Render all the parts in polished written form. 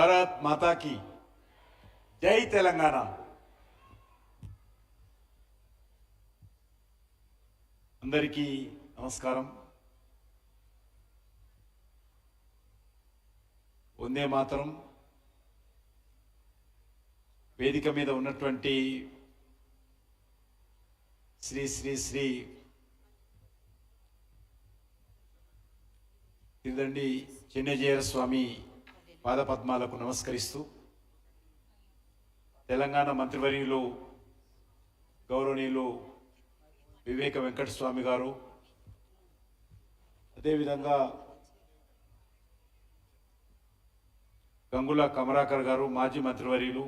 భారత్ మాతాకి జై తెలంగాణ. అందరికీ నమస్కారం. వందే మాతరం. వేదిక మీద ఉన్నటువంటి శ్రీ శ్రీ శ్రీ తిరుదండి చిన్నజీయర స్వామి పాదపద్మాలకు నమస్కరిస్తూ తెలంగాణ మంత్రివర్యులు గౌరవనీయులు వివేక వెంకట స్వామి గారు, అదేవిధంగా గంగుల కమరాకర్ గారు మాజీ మంత్రివర్యులు,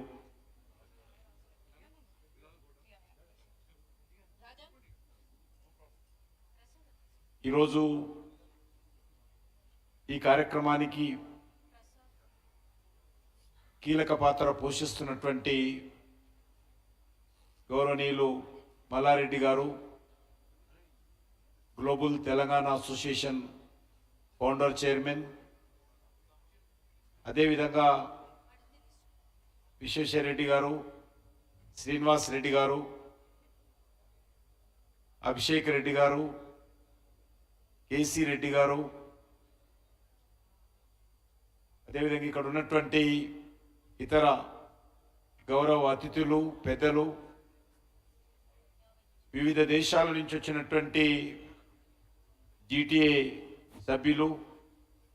ఈరోజు ఈ కార్యక్రమానికి కీలక పాత్ర పోషిస్తున్నటువంటి గౌరవనీయులు మల్లారెడ్డి గారు, global Telangana association founder chairman, అదేవిధంగా విశ్వేశ్వరరెడ్డి గారు, శ్రీనివాస్ రెడ్డి గారు, అభిషేక్ రెడ్డి గారు, కేసీ రెడ్డి గారు, అదేవిధంగా ఇక్కడ ఉన్నటువంటి ఇతర గౌరవ అతిథులు, పెద్దలు, వివిధ దేశాల నుంచి వచ్చినటువంటి జీటీఏ సభ్యులు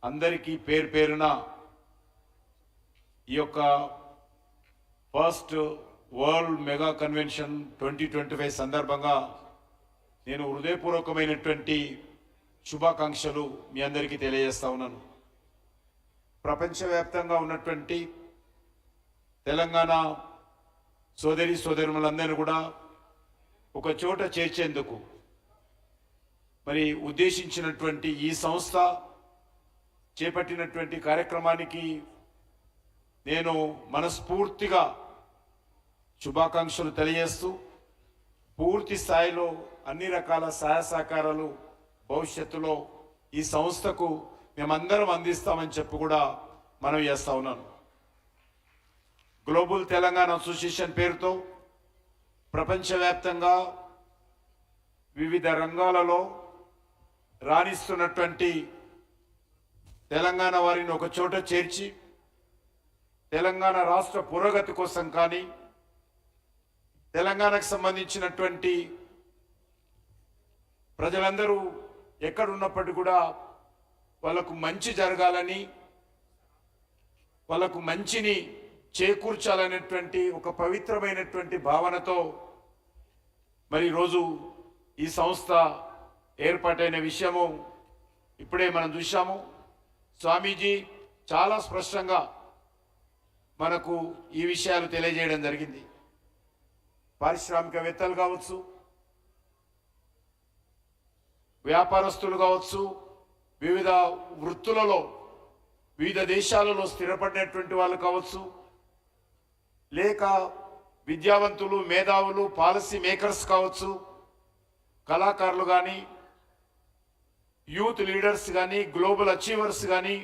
అందరికీ పేరు పేరున ఈ యొక్క ఫస్ట్ వరల్డ్ మెగా కన్వెన్షన్ 2025 సందర్భంగా నేను హృదయపూర్వకమైనటువంటి శుభాకాంక్షలు మీ అందరికీ తెలియజేస్తా ఉన్నాను. ప్రపంచవ్యాప్తంగా ఉన్నటువంటి తెలంగాణ సోదరి సోదరులందరినీ కూడా ఒక చోట చేర్చేందుకు మరి ఉద్దేశించినటువంటి ఈ సంస్థ చేపట్టినటువంటి కార్యక్రమానికి నేను మనస్ఫూర్తిగా శుభాకాంక్షలు తెలియజేస్తూ పూర్తి స్థాయిలో అన్ని రకాల సహాయ సహకారాలు భవిష్యత్తులో ఈ సంస్థకు మేమందరం అందిస్తామని చెప్పి కూడా మనం చేస్తా ఉన్నాను. గ్లోబల్ తెలంగాణ అసోసియేషన్ పేరుతో ప్రపంచవ్యాప్తంగా వివిధ రంగాలలో రాణిస్తున్నటువంటి తెలంగాణ వారిని ఒక చోట చేర్చి తెలంగాణ రాష్ట్ర పురోగతి కోసం కానీ తెలంగాణకు సంబంధించినటువంటి ప్రజలందరూ ఎక్కడున్నప్పటికీ కూడా వాళ్ళకు మంచి జరగాలని, వాళ్ళకు మంచిని చేకూర్చాలనేటువంటి ఒక పవిత్రమైనటువంటి భావనతో మరి ఈరోజు ఈ సంస్థ ఏర్పాటైన విషయము ఇప్పుడే మనం చూశాము. స్వామీజీ చాలా స్పష్టంగా మనకు ఈ విషయాలు తెలియజేయడం జరిగింది. పారిశ్రామికవేత్తలు కావచ్చు, వ్యాపారస్తులు కావచ్చు, వివిధ వృత్తులలో వివిధ దేశాలలో స్థిరపడినటువంటి వాళ్ళు కావచ్చు, లేక విద్యావంతులు, మేధావులు, పాలసీ మేకర్స్ కావచ్చు, కళాకారులు కానీ, యూత్ లీడర్స్ కానీ, గ్లోబల్ అచీవర్స్ కానీ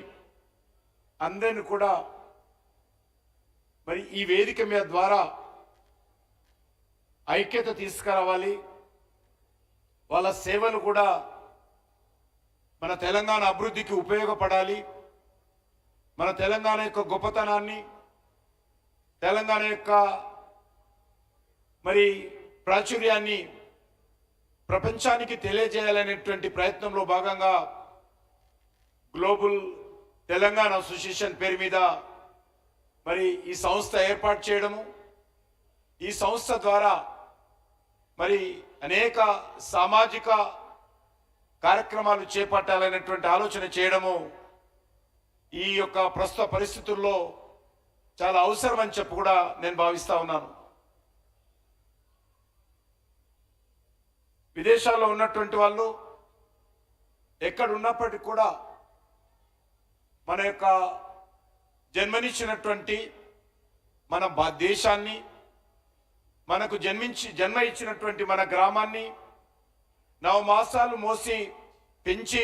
అందరిని కూడా మరి ఈ వేదిక మీద ద్వారా ఐక్యత తీసుకురావాలి. వాళ్ళ సేవలు కూడా మన తెలంగాణ అభివృద్ధికి ఉపయోగపడాలి. మన తెలంగాణ యొక్క గొప్పతనాన్ని, తెలంగాణ యొక్క మరి ప్రాచుర్యాన్ని ప్రపంచానికి తెలియజేయాలనేటువంటి ప్రయత్నంలో భాగంగా గ్లోబల్ తెలంగాణ అసోసియేషన్ పేరు మీద మరి ఈ సంస్థ ఏర్పాటు చేయడము, ఈ సంస్థ ద్వారా మరి అనేక సామాజిక కార్యక్రమాలు చేపట్టాలనేటువంటి ఆలోచన చేయడము ఈ యొక్క ప్రస్తుత పరిస్థితుల్లో చాలా అవసరం అని చెప్పి కూడా నేను భావిస్తా ఉన్నాను. విదేశాల్లో ఉన్నటువంటి వాళ్ళు ఎక్కడ ఉన్నప్పటికీ కూడా మన యొక్క జన్మనిచ్చినటువంటి మన దేశాన్ని, మనకు జన్మ ఇచ్చినటువంటి మన గ్రామాన్ని 9 మాసాలు మోసి పెంచి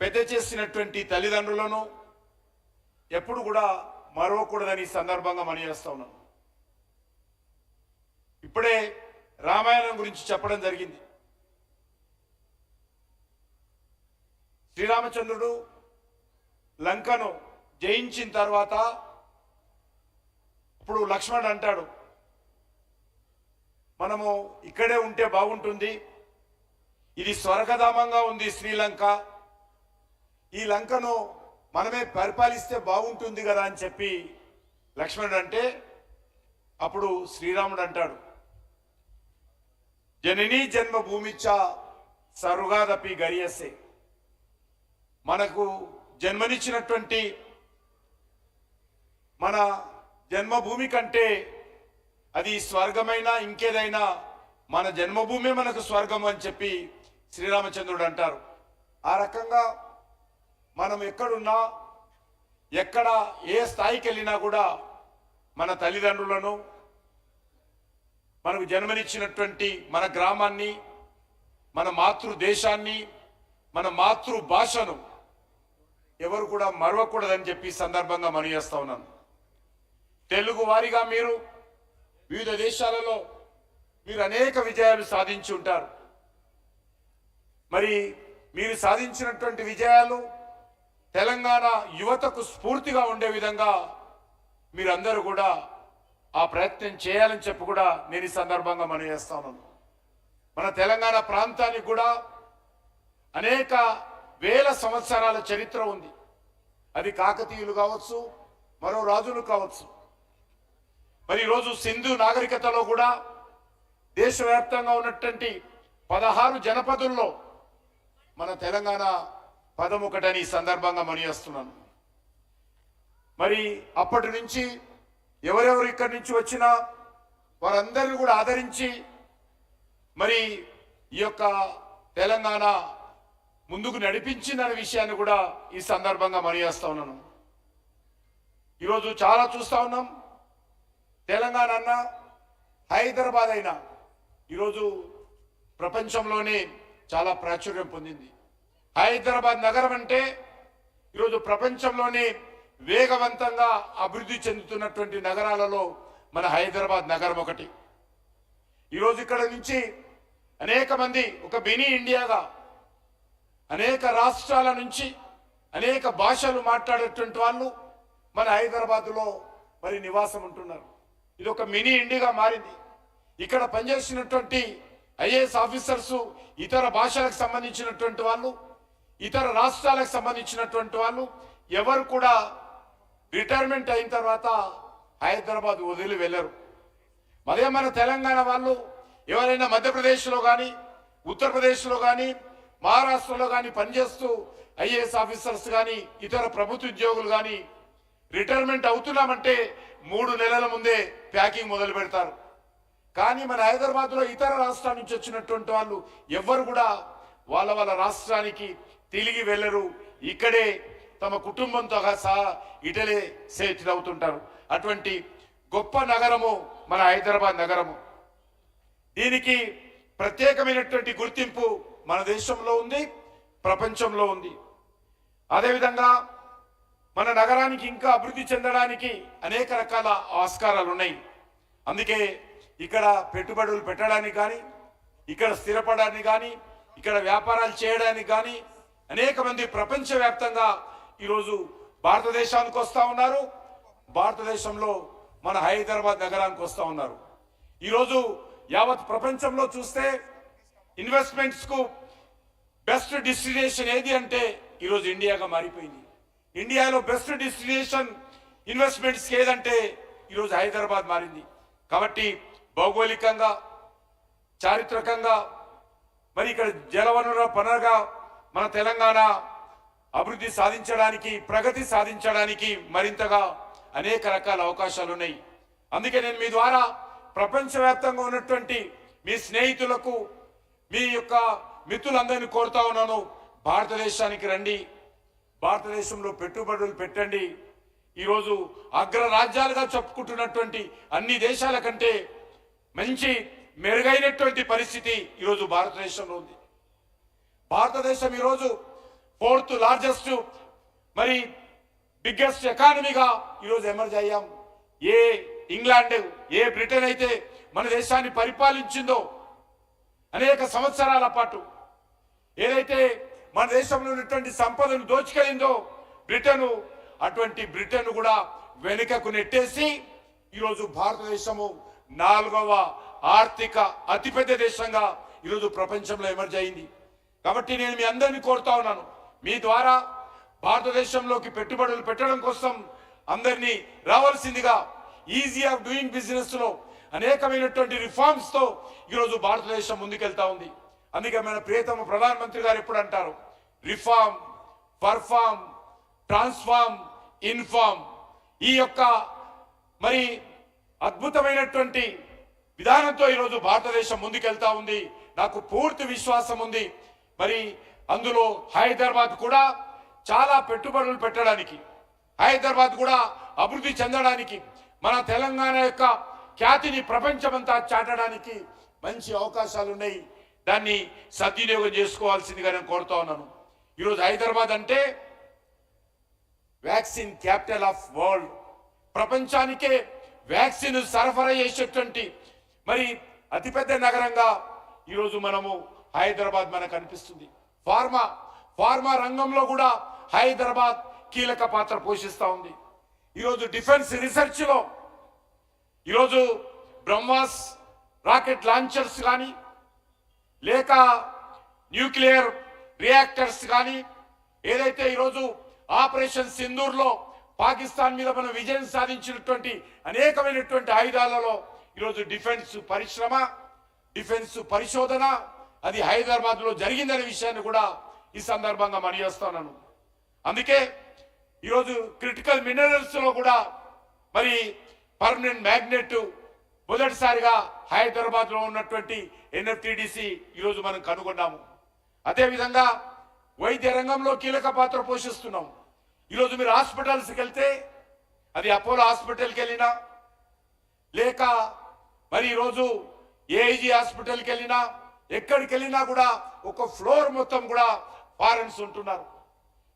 పెద్ద చేసినటువంటి తల్లిదండ్రులను ఎప్పుడు కూడా మరవకూడదని ఈ సందర్భంగా మనం చేస్తా ఉన్నాను. ఇప్పుడే రామాయణం గురించి చెప్పడం జరిగింది. శ్రీరామచంద్రుడు లంకను జయించిన తర్వాత ఇప్పుడు లక్ష్మణుడు అంటాడు, మనము ఇక్కడే ఉంటే బాగుంటుంది, ఇది స్వర్గధామంగా ఉంది శ్రీలంక, ఈ లంకను మనమే పరిపాలిస్తే బాగుంటుంది కదా అని చెప్పి లక్ష్మణుడు అంటే అప్పుడు శ్రీరాముడు అంటాడు, జననీ జన్మభూమిచ్చ సరుగాదపి గరియసే, మనకు జన్మనిచ్చినటువంటి మన జన్మభూమి కంటే అది స్వర్గమైనా ఇంకేదైనా మన జన్మభూమి మనకు స్వర్గం అని చెప్పి శ్రీరామచంద్రుడు అంటారు. ఆ రకంగా మనం ఎక్కడున్నా ఎక్కడ ఏ స్థాయికి వెళ్ళినా కూడా మన తల్లిదండ్రులను, మనకు జన్మనిచ్చినటువంటి మన గ్రామాన్ని, మన మాతృదేశాన్ని, మన మాతృభాషను ఎవరు కూడా మరవకూడదని చెప్పి సందర్భంగా మనం చేస్తా ఉన్నాను. తెలుగు వారిగా మీరు వివిధ దేశాలలో మీరు అనేక విజయాలు సాధించి ఉంటారు. మరి మీరు సాధించినటువంటి విజయాలు తెలంగాణ యువతకు స్ఫూర్తిగా ఉండే విధంగా మీరందరూ కూడా ఆ ప్రయత్నం చేయాలని చెప్పి కూడా నేను ఈ సందర్భంగా మనం చేస్తా ఉన్నాను. మన తెలంగాణ ప్రాంతానికి కూడా అనేక వేల సంవత్సరాల చరిత్ర ఉంది. అది కాకతీయులు కావచ్చు, మరో రాజులు కావచ్చు. మరి ఈరోజు సింధు నాగరికతలో కూడా దేశవ్యాప్తంగా ఉన్నటువంటి 16 జనపదుల్లో మన తెలంగాణ పదం ఒకటని ఈ సందర్భంగా మనియేస్తున్నాను. మరి అప్పటి నుంచి ఎవరెవరు ఇక్కడి నుంచి వచ్చినా వారందరినీ కూడా ఆదరించి మరి ఈ యొక్క తెలంగాణ ముందుకు నడిపించిందనే విషయాన్ని కూడా ఈ సందర్భంగా మనియేస్తా ఉన్నాను. ఈరోజు చాలా చూస్తా ఉన్నాం. తెలంగాణ అన్న, హైదరాబాద్ అయినా ఈరోజు ప్రపంచంలోనే చాలా ప్రాచుర్యం పొందింది. హైదరాబాద్ నగరం అంటే ఈరోజు ప్రపంచంలోనే వేగవంతంగా అభివృద్ధి చెందుతున్నటువంటి నగరాలలో మన హైదరాబాద్ నగరం ఒకటి. ఈరోజు ఇక్కడ నుంచి అనేక మంది ఒక మినీ ఇండియాగా అనేక రాష్ట్రాల నుంచి అనేక భాషలు మాట్లాడేటువంటి వాళ్ళు మన హైదరాబాద్లో మరి నివాసం ఉంటున్నారు. ఇది ఒక మినీ ఇండియాగా మారింది. ఇక్కడ పనిచేసినటువంటి ఐఏఎస్ ఆఫీసర్స్ ఇతర భాషలకు సంబంధించినటువంటి వాళ్ళు, ఇతర రాష్ట్రాలకు సంబంధించినటువంటి వాళ్ళు ఎవరు కూడా రిటైర్మెంట్ అయిన తర్వాత హైదరాబాద్ వదిలి వెళ్ళరు. అదే మన తెలంగాణ వాళ్ళు ఎవరైనా మధ్యప్రదేశ్లో కానీ, ఉత్తరప్రదేశ్లో కానీ, మహారాష్ట్రలో కానీ పనిచేస్తూ ఐఏఎస్ ఆఫీసర్స్ కానీ, ఇతర ప్రభుత్వ ఉద్యోగులు కానీ రిటైర్మెంట్ అవుతున్నామంటే 3 నెలల ముందే ప్యాకింగ్ మొదలు పెడతారు. కానీ మన హైదరాబాద్లో ఇతర రాష్ట్రాల నుంచి వచ్చినటువంటి వాళ్ళు ఎవ్వరు కూడా వాళ్ళ వాళ్ళ రాష్ట్రానికి తిరిగి వెళ్ళరు. ఇక్కడే తమ కుటుంబంతో సహా ఇటలే సెటిల్ అవుతుంటారు. అటువంటి గొప్ప నగరము మన హైదరాబాద్ నగరము. దీనికి ప్రత్యేకమైనటువంటి గుర్తింపు మన దేశంలో ఉంది, ప్రపంచంలో ఉంది. అదేవిధంగా మన నగరానికి ఇంకా అభివృద్ధి చెందడానికి అనేక రకాల ఆస్కారాలు ఉన్నాయి. అందుకే ఇక్కడ పెట్టుబడులు పెట్టడానికి కానీ, ఇక్కడ స్థిరపడడానికి కానీ, ఇక్కడ వ్యాపారాలు చేయడానికి కానీ అనేక మంది ప్రపంచవ్యాప్తంగా ఈరోజు భారతదేశానికి వస్తూ ఉన్నారు. భారతదేశంలో మన హైదరాబాద్ నగరానికి వస్తూ ఉన్నారు. ఈరోజు యావత్ ప్రపంచంలో చూస్తే ఇన్వెస్ట్మెంట్స్కు బెస్ట్ డెస్టినేషన్ ఏది అంటే ఈరోజు ఇండియాగా మారిపోయింది. ఇండియాలో బెస్ట్ డెస్టినేషన్ ఇన్వెస్ట్మెంట్స్కి ఏదంటే ఈరోజు హైదరాబాద్ మారింది. కాబట్టి భౌగోళికంగా, చారిత్రకంగా, మరి ఇక్కడ జలవనరుల పనగా మన తెలంగాణ అభివృద్ధి సాధించడానికి, ప్రగతి సాధించడానికి మరింతగా అనేక రకాల అవకాశాలు ఉన్నాయి. అందుకే నేను మీ ద్వారా ప్రపంచవ్యాప్తంగా ఉన్నటువంటి మీ స్నేహితులకు, మీ యొక్క మిత్రులందరినీ కోరుతా ఉన్నాను, భారతదేశానికి రండి, భారతదేశంలో పెట్టుబడులు పెట్టండి. ఈరోజు అగ్రరాజ్యాలుగా చెప్పుకుంటున్నటువంటి అన్ని దేశాల కంటే మంచి మెరుగైనటువంటి పరిస్థితి ఈరోజు భారతదేశంలో ఉంది. భారతదేశం ఈరోజు 4th లార్జెస్ట్ మరి బిగ్గెస్ట్ ఎకానమీగా ఈరోజు ఎమర్జ్ అయ్యాం. ఏ ఇంగ్లాండ్, ఏ బ్రిటన్ అయితే మన దేశాన్ని పరిపాలించిందో అనేక సంవత్సరాల పాటు, ఏదైతే మన దేశంలో ఉన్నటువంటి సంపదను దోచుకెళ్ళిందో బ్రిటన్, అటువంటి బ్రిటన్ కూడా వెనుకకు నెట్టేసి ఈరోజు భారతదేశము 4వ ఆర్థిక అతిపెద్ద దేశంగా ఈరోజు ప్రపంచంలో ఎమర్జ్ అయింది. కాబట్టి నేను మీ అందరినీ కోరుతా ఉన్నాను, మీ ద్వారా భారతదేశంలోకి పెట్టుబడులు పెట్టడం కోసం అందరినీ రావాల్సిందిగా. ఈజీ ఆఫ్ డూయింగ్ బిజినెస్ లో అనేకమైనటువంటి రిఫార్మ్స్ తో ఈరోజు భారతదేశం ముందుకెళ్తా ఉంది. అందుకే మన ప్రియతమ ప్రధానమంత్రి గారు ఎప్పుడు అంటారు, రిఫార్మ్, పర్ఫార్మ్, ట్రాన్స్ఫార్మ్, ఇన్ఫార్మ్. ఈ యొక్క మరి అద్భుతమైనటువంటి విధానంతో ఈరోజు భారతదేశం ముందుకెళ్తా ఉంది. నాకు పూర్తి విశ్వాసం ఉంది. మరి అందులో హైదరాబాద్ కూడా చాలా పెట్టుబడులు పెట్టడానికి, హైదరాబాద్ కూడా అభివృద్ధి చెందడానికి, మన తెలంగాణ యొక్క ఖ్యాతిని ప్రపంచమంతా చాటడానికి మంచి అవకాశాలు ఉన్నాయి. దాన్ని సద్వినియోగం చేసుకోవాల్సిందిగా నేను కోరుతా ఉన్నాను. ఈరోజు హైదరాబాద్ అంటే వ్యాక్సిన్ క్యాపిటల్ ఆఫ్ వరల్డ్, ప్రపంచానికే వ్యాక్సిన్ సరఫరా చేసేటువంటి మరి అతిపెద్ద నగరంగా ఈరోజు మనము హైదరాబాద్ మనకు అనిపిస్తుంది. ఫార్మా రంగంలో కూడా హైదరాబాద్ కీలక పాత్ర పోషిస్తూ ఉంది. ఈరోజు డిఫెన్స్ రీసెర్చ్ లో ఈరోజు బ్రహ్మాస్ రాకెట్ లాంచర్స్ కానీ, లేక న్యూక్లియర్ రియాక్టర్స్ కానీ, ఏదైతే ఈరోజు ఆపరేషన్ సింధూర్ లో పాకిస్తాన్ మీద మనం విజయం సాధించినటువంటి అనేకమైనటువంటి ఆయుధాలలో ఈరోజు డిఫెన్స్ పరిశ్రమ, డిఫెన్స్ పరిశోధన అది హైదరాబాద్ లో జరిగిందనే విషయాన్ని కూడా ఈ సందర్భంగా మనయేస్తున్నాను. అందుకే ఈరోజు క్రిటికల్ మినరల్స్ లో కూడా మరి పర్మనెంట్ మ్యాగ్నెట్ మొదటిసారిగా హైదరాబాద్ లో ఉన్నటువంటి ఎన్ఎఫ్టిడిసి ఈరోజు మనం కనుగొన్నాము. అదేవిధంగా వైద్య రంగంలో కీలక పాత్ర పోషిస్తున్నాం. ఈరోజు మీరు హాస్పిటల్స్కి వెళ్తే, అది అపోలో హాస్పిటల్కి వెళ్ళినా, లేక మరి ఈరోజు ఏఐజీ హాస్పిటల్కి వెళ్ళినా, ఎక్కడికి వెళ్ళినా కూడా ఒక ఫ్లోర్ మొత్తం కూడా ఫారెన్స్ ఉంటున్నారు.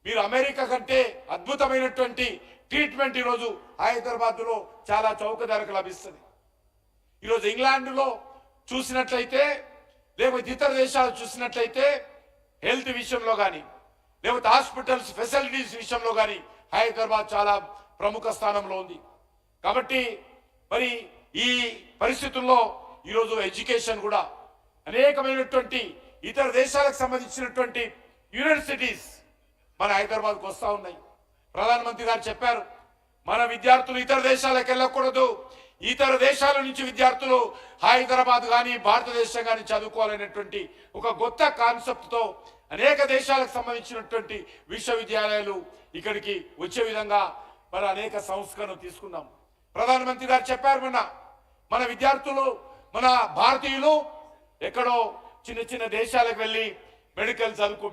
మీరు అమెరికా కంటే అద్భుతమైనటువంటి ట్రీట్మెంట్ ఈరోజు హైదరాబాద్ లో చాలా చౌక ధరకు లభిస్తుంది. ఈరోజు ఇంగ్లాండ్లో చూసినట్లయితే, లేకపోతే ఇతర దేశాలు చూసినట్లయితే, హెల్త్ విషయంలో కానీ, లేకపోతే హాస్పిటల్స్ ఫెసిలిటీస్ విషయంలో కానీ హైదరాబాద్ చాలా ప్రముఖ స్థానంలో ఉంది. కాబట్టి మరి ఈ పరిస్థితుల్లో ఈరోజు ఎడ్యుకేషన్ కూడా అనేకమైనటువంటి ఇతర దేశాలకు సంబంధించినటువంటి యూనివర్సిటీస్ మన హైదరాబాద్కు వస్తూ ఉన్నాయి. ప్రధానమంత్రి గారు చెప్పారు, మన విద్యార్థులు ఇతర దేశాలకు వెళ్ళకూడదు, ఇతర దేశాల నుంచి విద్యార్థులు హైదరాబాద్ కానీ భారతదేశం కానీ చదువుకోవాలనేటువంటి ఒక కొత్త కాన్సెప్ట్ తో అనేక దేశాలకు సంబంధించినటువంటి విశ్వవిద్యాలయాలు ఇక్కడికి వచ్చే విధంగా మరి అనేక సంస్కరణలు తీసుకున్నాం. ప్రధానమంత్రి గారు చెప్పారు, మన విద్యార్థులు, మన భారతీయులు ఎక్కడో చిన్న చిన్న దేశాలకు వెళ్ళి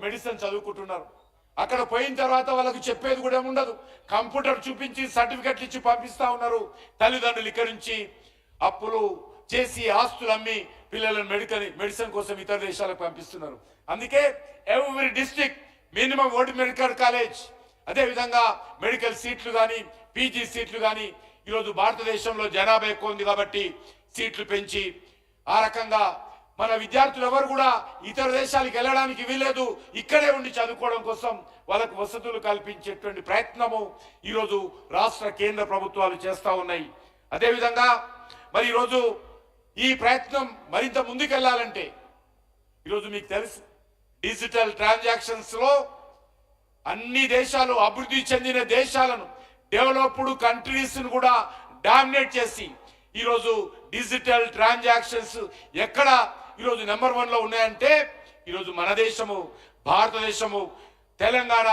మెడిసిన్ చదువుకుంటున్నారు. అక్కడ పోయిన తర్వాత వాళ్ళకు చెప్పేది కూడా ఉండదు, కంప్యూటర్ చూపించి సర్టిఫికెట్లు ఇచ్చి పంపిస్తా ఉన్నారు. తల్లిదండ్రులు ఇక్కడి నుంచి అప్పులు చేసి ఆస్తులు అమ్మి పిల్లలను మెడిసిన్ కోసం ఇతర దేశాలకు పంపిస్తున్నారు. అందుకే every district minimum 1 medical college, అదేవిధంగా మెడికల్ సీట్లు కానీ, పీజీ సీట్లు కానీ, ఈరోజు భారతదేశంలో జనాభా ఎక్కువ ఉంది కాబట్టి సీట్లు పెంచి ఆ రకంగా మన విద్యార్థులు ఎవరు కూడా ఇతర దేశాలకు వెళ్ళడానికి వీలేదు, ఇక్కడే ఉండి చదువుకోవడం కోసం వాళ్ళకు వసతులు కల్పించేటువంటి ప్రయత్నము ఈరోజు రాష్ట్ర కేంద్ర ప్రభుత్వాలు చేస్తూ ఉన్నాయి. అదేవిధంగా మరి ఈరోజు ఈ ప్రయత్నం మరింత ముందుకెళ్లాలంటే ఈరోజు మీకు తెలుసు, డిజిటల్ ట్రాన్సాక్షన్స్ లో అన్ని దేశాలు, అభివృద్ధి చెందిన దేశాలను, డెవలప్డ్ కంట్రీస్ కూడా డామినేట్ చేసి ఈరోజు డిజిటల్ ట్రాన్సాక్షన్స్ ఎక్కడ ఈరోజు నెంబర్ 1 లో ఉన్నాయంటే ఈరోజు మన దేశము, భారతదేశము, తెలంగాణ,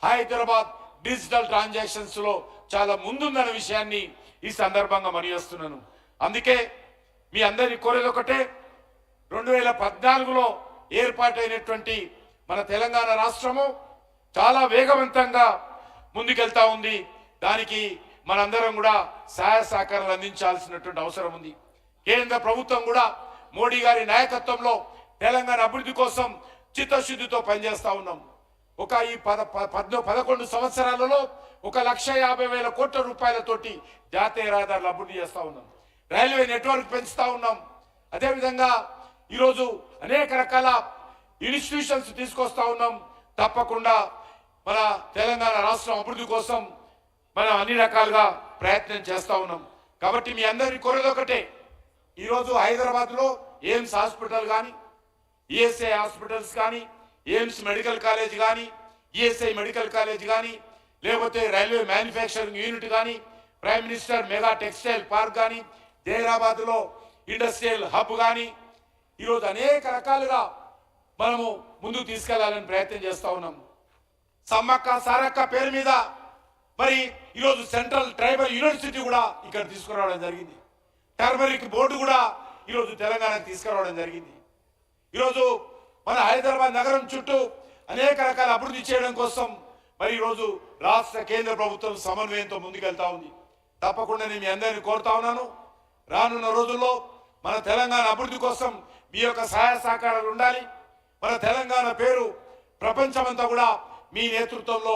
హైదరాబాద్ డిజిటల్ ట్రాన్సాక్షన్స్ లో చాలా ముందుందన్న విషయాన్ని ఈ సందర్భంగా మనయేస్తున్నాను. అందుకే మీ అందరినీ కోరేది ఒకటే, 2014లో ఏర్పాటైనటువంటి మన తెలంగాణ రాష్ట్రము చాలా వేగవంతంగా ముందుకెళ్తా ఉంది. దానికి మనందరం కూడా సహాయ సహకారాలు అందించాల్సినటువంటి అవసరం ఉంది. కేంద్ర ప్రభుత్వం కూడా మోడీ గారి నాయకత్వంలో తెలంగాణ అభివృద్ధి కోసం చిత్తశుద్ధితో పనిచేస్తా ఉన్నాం. ఈ 11 సంవత్సరాలలో 1,50,000 కోట్ల రూపాయలతోటి జాతీయ రహదారులు అభివృద్ధి చేస్తా ఉన్నాం. రైల్వే నెట్వర్క్ పెంచుతా ఉన్నాం. అదేవిధంగా ఈరోజు అనేక రకాల ఇన్స్టిట్యూషన్స్ తీసుకొస్తా ఉన్నాం. తప్పకుండా మన తెలంగాణ రాష్ట్రం అభివృద్ధి కోసం మనం అన్ని రకాలుగా ప్రయత్నం చేస్తా ఉన్నాం. కాబట్టి మీ అందరినీ కోరేది ఒకటే, ఈరోజు హైదరాబాద్లో ఎయిమ్స్ హాస్పిటల్ కానీ, ఈఎస్ఐ హాస్పిటల్స్ కానీ, ఎయిమ్స్ మెడికల్ కాలేజ్ కానీ, ఈఎస్ఐ మెడికల్ కాలేజ్ కానీ, లేకపోతే రైల్వే మ్యానుఫ్యాక్చరింగ్ యూనిట్ కానీ, prime minister mega textile park కానీ, జైరాబాద్లో ఇండస్ట్రియల్ హబ్ కానీ, ఈరోజు అనేక రకాలుగా మనము ముందుకు తీసుకెళ్లాలని ప్రయత్నం చేస్తా ఉన్నాం. సమ్మక్క సారక్క పేరు మీద మరి ఈరోజు సెంట్రల్ ట్రైబల్ యూనివర్సిటీ కూడా ఇక్కడ తీసుకురావడం జరిగింది. టర్మరిక్ బోర్డు కూడా ఈరోజు తెలంగాణకు తీసుకురావడం జరిగింది. ఈరోజు మన హైదరాబాద్ నగరం చుట్టూ అనేక రకాల అభివృద్ధి చేయడం కోసం మరి ఈరోజు రాష్ట్ర కేంద్ర ప్రభుత్వం సమన్వయంతో ముందుకెళ్తా ఉంది. తప్పకుండా నేను మీ అందరినీ కోరుతా ఉన్నాను, రానున్న రోజుల్లో మన తెలంగాణ అభివృద్ధి కోసం మీ యొక్క సహాయ సహకారాలు ఉండాలి. మన తెలంగాణ పేరు ప్రపంచమంతా కూడా మీ నేతృత్వంలో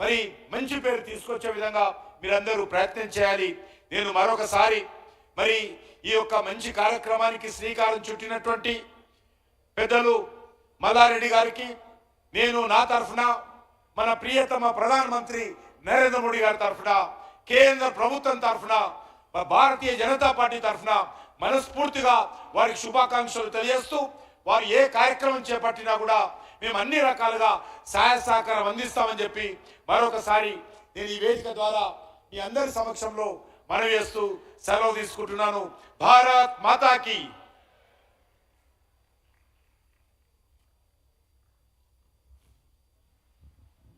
మరి మంచి పేరు తీసుకొచ్చే విధంగా మీరందరూ ప్రయత్నం చేయాలి. నేను మరొకసారి మరి ఈ యొక్క మంచి కార్యక్రమానికి శ్రీకారం చుట్టినటువంటి పెద్దలు మల్లారెడ్డి గారికి నేను నా తరఫున, మన ప్రియతమ ప్రధానమంత్రి నరేంద్ర మోడీ గారి తరఫున, కేంద్ర ప్రభుత్వం తరఫున, భారతీయ జనతా పార్టీ తరఫున మనస్ఫూర్తిగా వారికి శుభాకాంక్షలు తెలియజేస్తూ, వారు ఏ కార్యక్రమం చేపట్టినా కూడా మేము అన్ని రకాలుగా సహాయ సహకారం అందిస్తామని చెప్పి మరొకసారి నేను ఈ వేదిక ద్వారా మీ అందరి సమక్షంలో మనవి చేస్తూ సెలవు తీసుకుంటున్నాను. భారత్ మాతాకి.